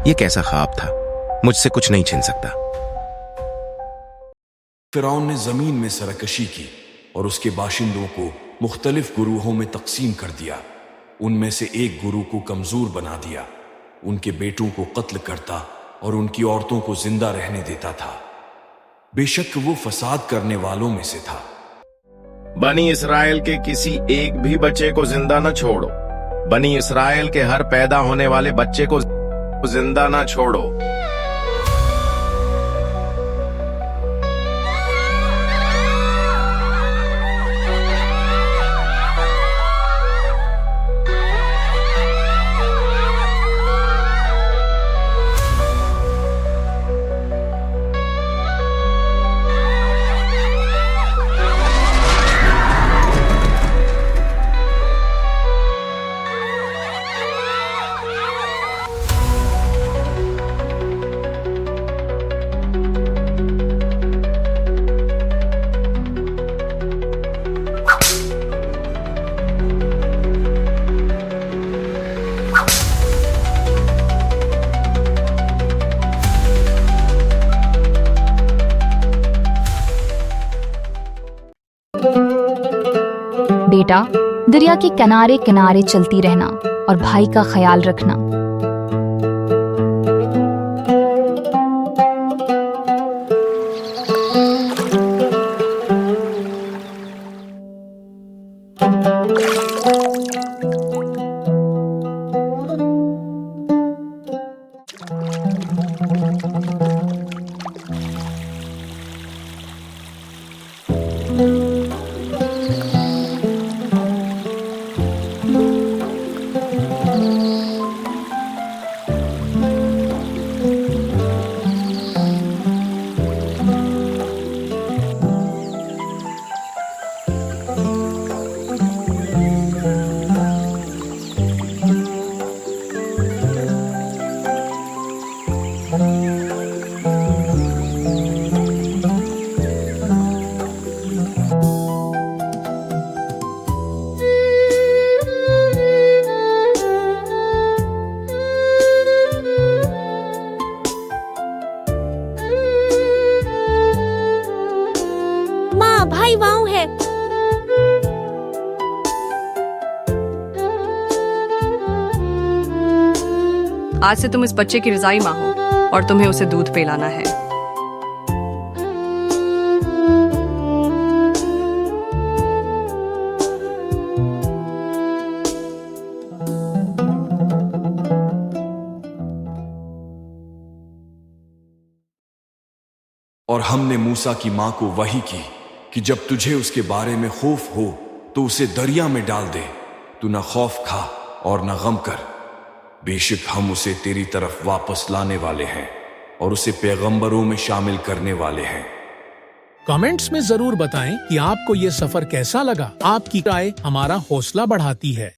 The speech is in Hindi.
ये कैसा ख्वाब था? मुझसे कुछ नहीं छिन सकता। फिरौन ने जमीन में सरकशी की और उसके बाशिंदों को मुख्तलिफ गुरूहों में तकसीम कर दिया। उनमें से एक गुरु को कमजोर बना दिया, उनके बेटों को कत्ल करता और उनकी औरतों को जिंदा रहने देता था। बेशक वो फसाद करने वालों में से था। बनी इसराइल के किसी एक भी बच्चे को जिंदा न छोड़ो। बनी इसराइल के हर पैदा होने वाले बच्चे को जिंदा न छोड़ो। बेटा, दरिया के किनारे किनारे चलती रहना और भाई का ख्याल रखना। भाई वहाँ है। आज से तुम इस बच्चे की रजाई माँ हो और तुम्हें उसे दूध पिलाना है। और हमने मूसा की मां को वही की कि जब तुझे उसके बारे में खौफ हो तो उसे दरिया में डाल दे। तू न खौफ खा और न गम कर, बेशक हम उसे तेरी तरफ वापस लाने वाले हैं और उसे पैगंबरों में शामिल करने वाले हैं। कमेंट्स में जरूर बताएं कि आपको ये सफर कैसा लगा। आपकी राय हमारा हौसला बढ़ाती है।